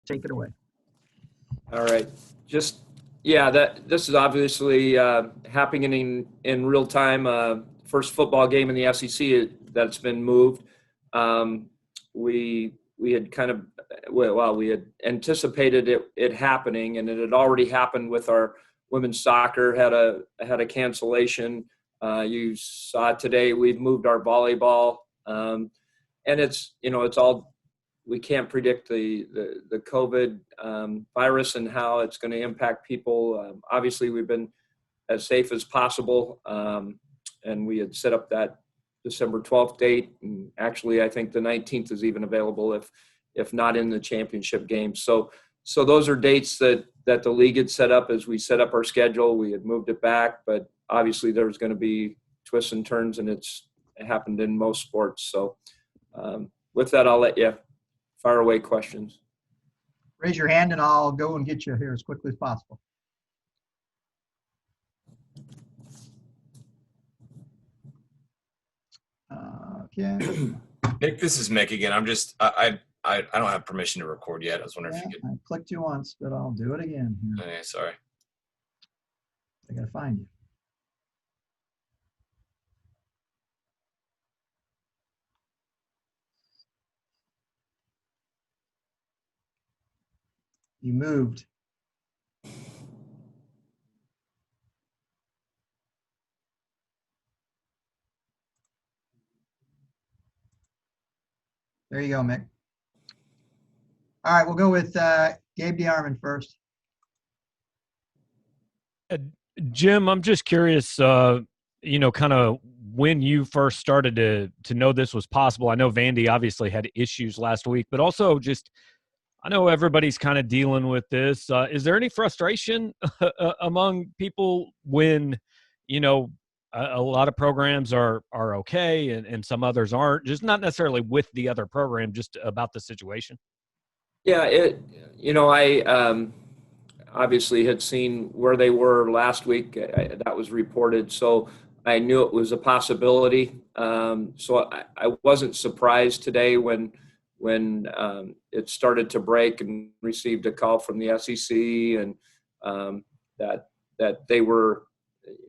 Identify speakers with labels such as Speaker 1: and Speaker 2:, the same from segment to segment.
Speaker 1: take it away.
Speaker 2: All right. This is obviously happening in real time. First football game in the SEC that's been moved. We had we had anticipated it happening, and it had already happened with our women's soccer. Had a cancellation. You saw today we've moved our volleyball, and it's all. We can't predict the COVID virus and how it's going to impact people. Obviously, we've been as safe as possible, and we had set up that December 12th date. And actually, I think the 19th is even available if not in the championship game. So those are dates that the league had set up as we set up our schedule. We had moved it back, but obviously there was going to be twists and turns, and it happened in most sports. So with that, I'll let you fire away questions.
Speaker 1: Raise your hand and I'll go and get you here as quickly as possible. Okay.
Speaker 3: Nick, this is Mick again. I'm just I don't have permission to record yet. I was wondering if you could.
Speaker 1: I clicked you once, but I'll do it again here.
Speaker 3: Okay, sorry.
Speaker 1: I gotta find you. You moved. There you go, Mick. All right, we'll go with Gabe DeArmond first.
Speaker 4: Jim, I'm just curious, kind of when you first started to know this was possible. I know Vandy obviously had issues last week, but also just I know everybody's kind of dealing with this. Is there any frustration among people when, a lot of programs are okay and some others aren't, just not necessarily with the other program, just about the situation?
Speaker 2: Yeah, I obviously had seen where they were last week. That was reported, so I knew it was a possibility. So I wasn't surprised today when it started to break and received a call from the SEC and that they were,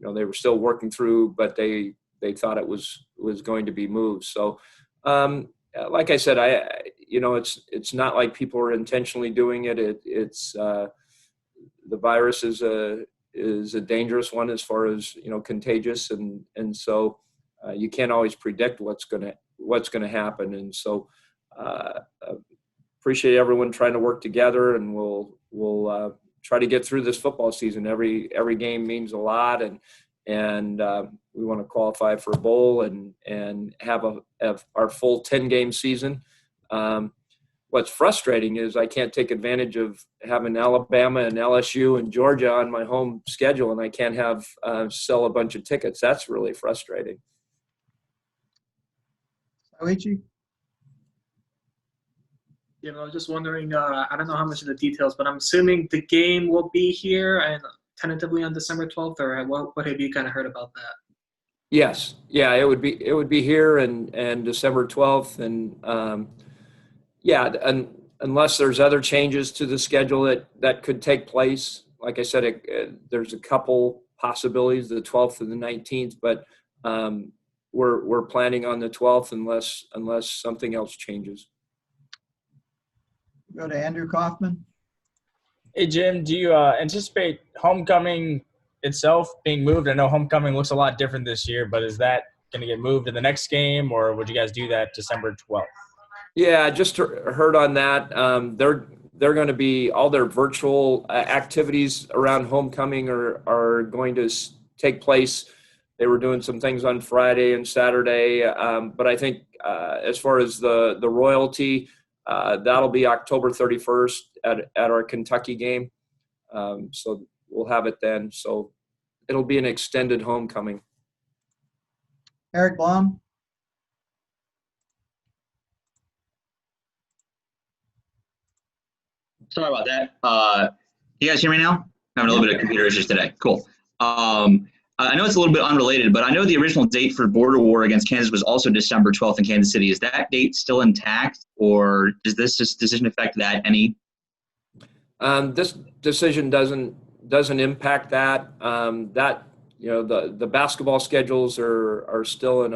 Speaker 2: they were still working through, but they thought it was going to be moved. So, like I said, it's not like people are intentionally doing it. It's the virus is a dangerous one as far as contagious, and so you can't always predict what's going to happen, and so appreciate everyone trying to work together, and we'll try to get through this football season. Every game means a lot, and we want to qualify for a bowl and have our full 10-game season. What's frustrating is I can't take advantage of having Alabama and LSU and Georgia on my home schedule, and I can't sell a bunch of tickets. That's really frustrating.
Speaker 1: Oichi?
Speaker 5: I was just wondering, I don't know how much of the details, but I'm assuming the game will be here and tentatively on December 12th, or what have you kind of heard about that?
Speaker 2: Yes. Yeah, it would be here and December 12th. And unless there's other changes to the schedule that could take place. Like I said, there's a couple possibilities, the 12th and the 19th, but we're planning on the 12th unless something else changes.
Speaker 1: Go to Andrew Kaufman.
Speaker 6: Hey, Jim, do you anticipate homecoming itself being moved? I know homecoming looks a lot different this year, but is that going to get moved to the next game, or would you guys do that December 12th?
Speaker 2: Yeah, I just heard on that. They're going to be all their virtual activities around homecoming are going to take place. They were doing some things on Friday and Saturday, but I think as far as the royalty, that'll be October 31st at our Kentucky game. So we'll have it then. So it'll be an extended homecoming.
Speaker 1: Eric Blum.
Speaker 7: Sorry about that. You guys hear me now? Having a little bit of computer issues today. Cool. I know it's a little bit unrelated, but I know the original date for Border War against Kansas was also December 12th in Kansas City. Is that date still intact, or does this decision affect that any?
Speaker 2: This decision doesn't impact that. The basketball schedules are still in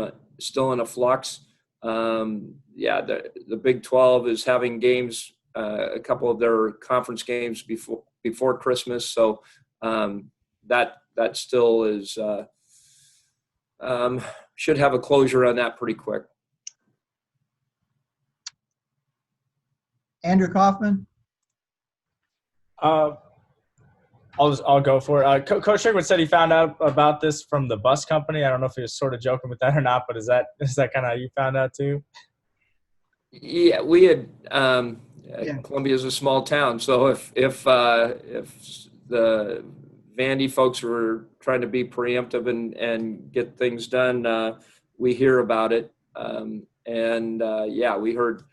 Speaker 2: a flux. The Big 12 is having games, a couple of their conference games before Christmas, so that still is should have a closure on that pretty quick.
Speaker 1: Andrew Kaufman?
Speaker 6: I'll go for it. Coach Sherwood said he found out about this from the bus company. I don't know if he was sort of joking with that or not, but is that kind of how you found out too?
Speaker 2: Yeah, we had
Speaker 1: Yeah.
Speaker 2: Columbia is a small town, so if the Vandy folks were trying to be preemptive and get things done, we hear about it, we heard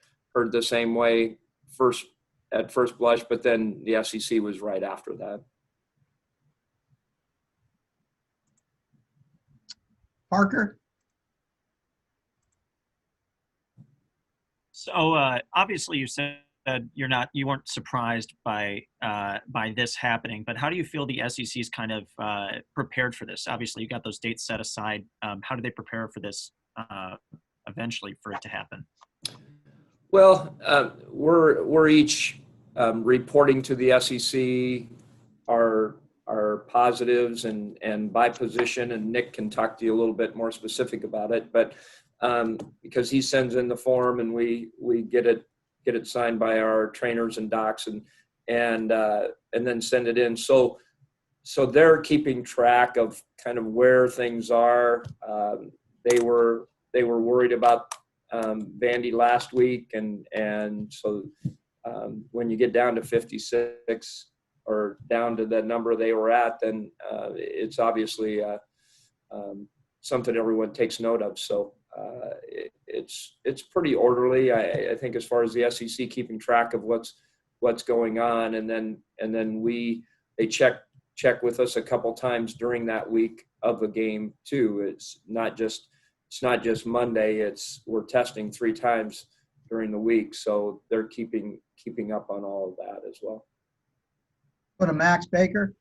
Speaker 2: the same way at first blush, but then the SEC was right after that.
Speaker 1: Parker?
Speaker 8: So obviously you said you weren't surprised by this happening, but how do you feel the SEC's kind of prepared for this? Obviously you got those dates set aside. How do they prepare for this eventually for it to happen?
Speaker 2: Well, we're each reporting to the SEC our positives and by position, and Nick can talk to you a little bit more specific about it, but because he sends in the form and we get it signed by our trainers and docs and then send it in. So they're keeping track of kind of where things are. They were worried about Vandy last week, and so when you get down to 56 or down to the number they were at, then it's obviously something everyone takes note of. So it's pretty orderly, I think, as far as the SEC keeping track of what's going on, and then they check with us a couple times during that week of the game too. It's not just Monday. We're testing 3 times during the week, so they're keeping up on all of that as well.
Speaker 1: Go to Max Baker.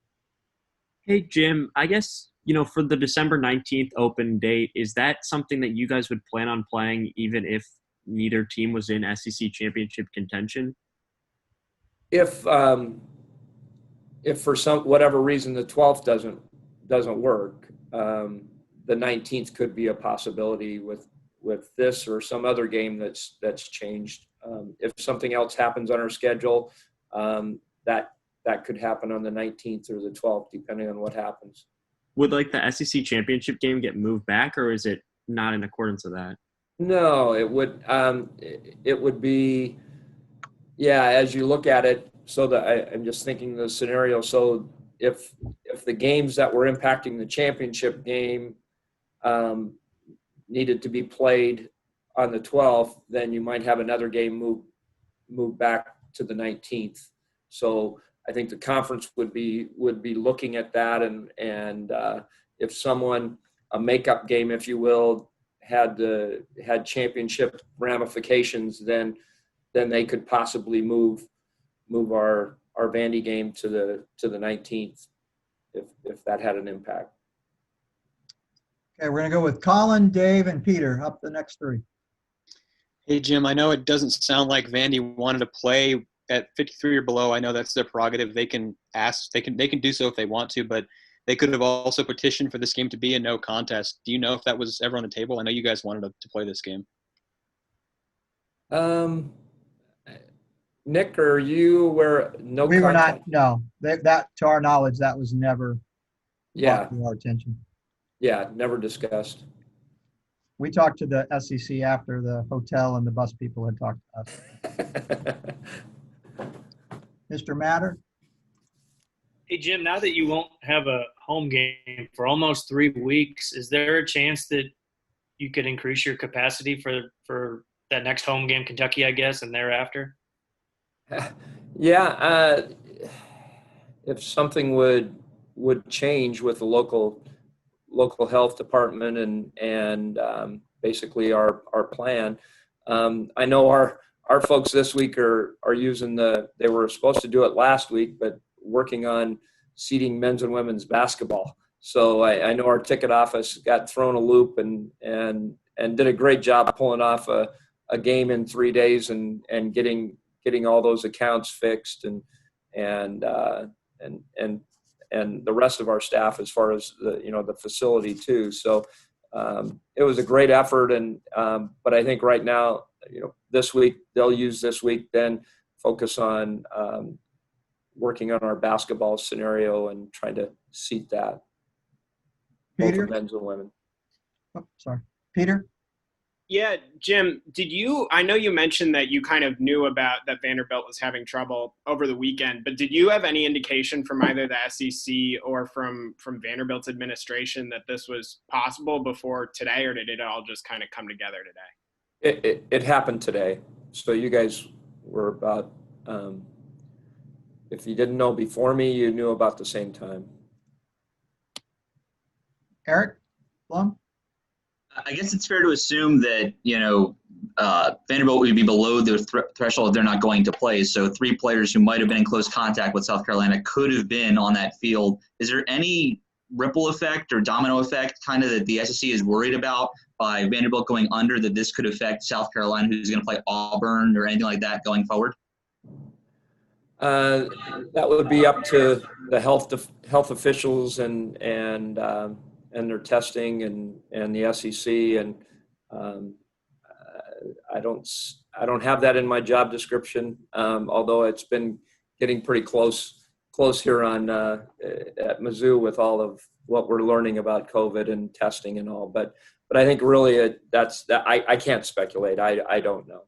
Speaker 9: Hey, Jim, I guess, for the December 19th open date, is that something that you guys would plan on playing even if neither team was in SEC championship contention?
Speaker 2: If for whatever reason the 12th doesn't work, the 19th could be a possibility with this or some other game that's changed. If something else happens on our schedule, that could happen on the 19th or the 12th, depending on what happens.
Speaker 9: Would the SEC championship game get moved back, or is it not in accordance with that?
Speaker 2: No, it would. It would be, as you look at it. So that I'm just thinking the scenario. So if the games that were impacting the championship game needed to be played on the 12th, then you might have another game move back to the 19th. So I think the conference would be looking at that, and if a makeup game, if you will, had championship ramifications, then they could possibly move our Vandy game to the 19th if that had an impact.
Speaker 1: Okay, we're gonna go with Colin, Dave, and Peter. Up the next 3.
Speaker 10: Hey, Jim, I know it doesn't sound like Vandy wanted to play at 53 or below. I know that's their prerogative. They can ask, they can do so if they want to, but they could have also petitioned for this game to be a no contest. Do you know if that was ever on the table? I know you guys wanted to play this game.
Speaker 2: Nick, are you aware? No,
Speaker 1: We were not. No, that to our knowledge, that was never brought to our attention.
Speaker 2: Yeah, never discussed.
Speaker 1: We talked to the SEC after the hotel and the bus people had talked to us. Mr. Matter?
Speaker 11: Hey, Jim, now that you won't have a home game for almost 3 weeks, is there a chance that you could increase your capacity for that next home game, Kentucky, I guess, and thereafter?
Speaker 2: Yeah, if something would change with the local health department and basically our plan. I know our our folks this week are using they were supposed to do it last week, but working on seeding men's and women's basketball. So I know our ticket office got thrown a loop and did a great job pulling off a game in 3 days and getting all those accounts fixed and the rest of our staff as far as the facility too. So it was a great effort, but I think right now, this week they'll use this week, then focus on working on our basketball scenario and trying to seat that. Both
Speaker 1: Peter?
Speaker 2: for men's and women.
Speaker 1: Oh, sorry. Peter?
Speaker 12: Yeah, Jim, I know you mentioned that you kind of knew about that Vanderbilt was having trouble over the weekend, but did you have any indication from either the SEC or from Vanderbilt's administration that this was possible before today, or did it all just kind of come together today?
Speaker 2: It happened today. So you guys were about, if you didn't know before me, you knew about the same time.
Speaker 1: Eric? Blum?
Speaker 7: I guess it's fair to assume that, Vanderbilt would be below the threshold if they're not going to play. So 3 players who might have been in close contact with South Carolina could have been on that field. Is there any ripple effect or domino effect kind of that the SEC is worried about by Vanderbilt going under, that this could affect South Carolina, who's going to play Auburn or anything like that going forward?
Speaker 2: That would be up to the health officials and their testing and the SEC, and I don't have that in my job description, although it's been getting pretty close here on at Mizzou with all of what we're learning about COVID and testing and all. But I think really I can't speculate. I don't know.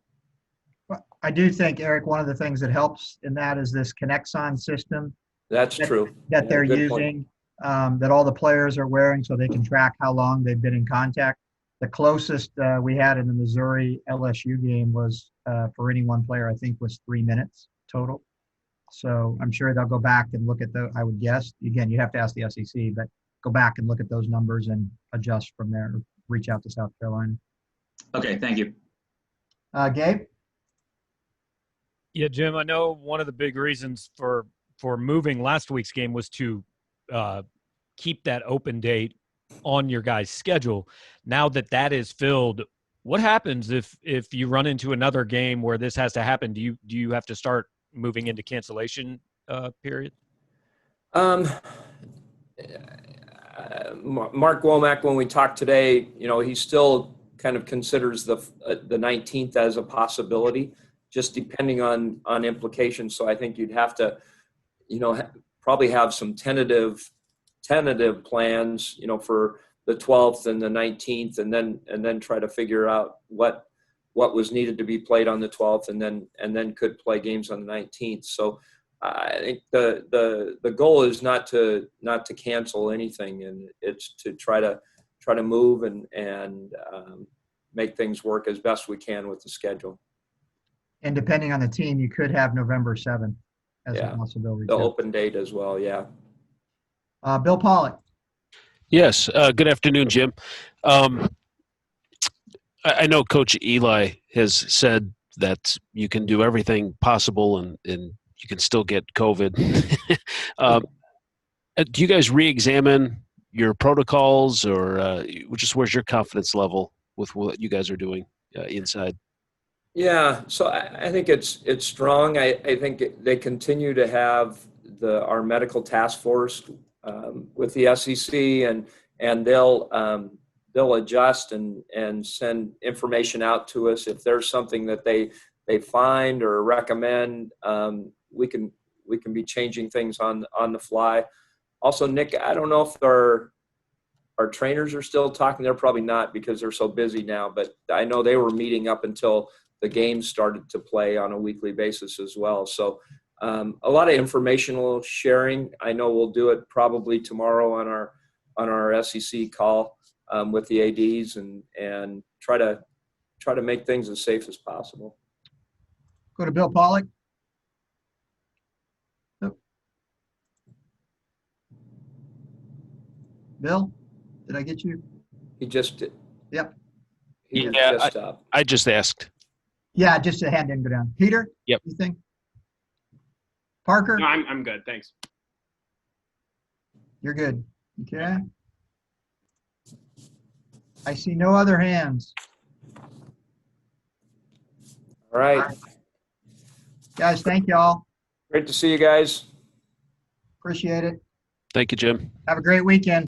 Speaker 1: I do think, Eric, one of the things that helps in that is this Connexon system.
Speaker 2: That's true.
Speaker 1: That they're using, that all the players are wearing so they can track how long they've been in contact. The closest we had in the Missouri LSU game was, for any one player, I think was 3 minutes total. So I'm sure they'll go back and look at I would guess. Again, you have to ask the SEC, but go back and look at those numbers and adjust from there. Reach out to South Carolina.
Speaker 7: Okay, thank you.
Speaker 1: Gabe?
Speaker 4: Yeah, Jim, I know one of the big reasons for moving last week's game was to keep that open date on your guys' schedule. Now that is filled, what happens if you run into another game where this has to happen? Do you have to start moving into cancellation period?
Speaker 2: Mark Womack, when we talked today, he still kind of considers the 19th as a possibility, just depending on implications. So I think you'd have to, probably have some tentative plans, for the 12th and the 19th, and then try to figure out what was needed to be played on the 12th, and then could play games on the 19th. So I think the goal is not to cancel anything, and it's to try to move and make things work as best we can with the schedule.
Speaker 1: And depending on the team, you could have November 7th as a possibility.
Speaker 2: The open date as well, yeah.
Speaker 1: Bill Pollock.
Speaker 13: Yes. Good afternoon, Jim. I know Coach Eli has said that you can do everything possible and you can still get COVID. Do you guys re-examine your protocols, or just where's your confidence level with what you guys are doing inside?
Speaker 2: Yeah, so I think it's strong. I think they continue to have our medical task force with the SEC, and they'll adjust and send information out to us if there's something that they find or recommend. We can be changing things on the fly. Also, Nick, I don't know if our trainers are still talking. They're probably not because they're so busy now, but I know they were meeting up until the games started to play on a weekly basis as well. So a lot of informational sharing. I know we'll do it probably tomorrow on our SEC call with the ADs and try to make things as safe as possible.
Speaker 1: Go to Bill Pollock. Nope. Bill, did I get you?
Speaker 2: He just did.
Speaker 1: Yep.
Speaker 13: I just asked.
Speaker 1: Yeah, just the hand didn't go down. Peter?
Speaker 13: Yep.
Speaker 1: You think? Parker?
Speaker 12: No, I'm good. Thanks.
Speaker 1: You're good. Okay. I see no other hands.
Speaker 2: All right.
Speaker 1: Guys, thank y'all.
Speaker 2: Great to see you guys.
Speaker 1: Appreciate it.
Speaker 13: Thank you, Jim.
Speaker 1: Have a great weekend.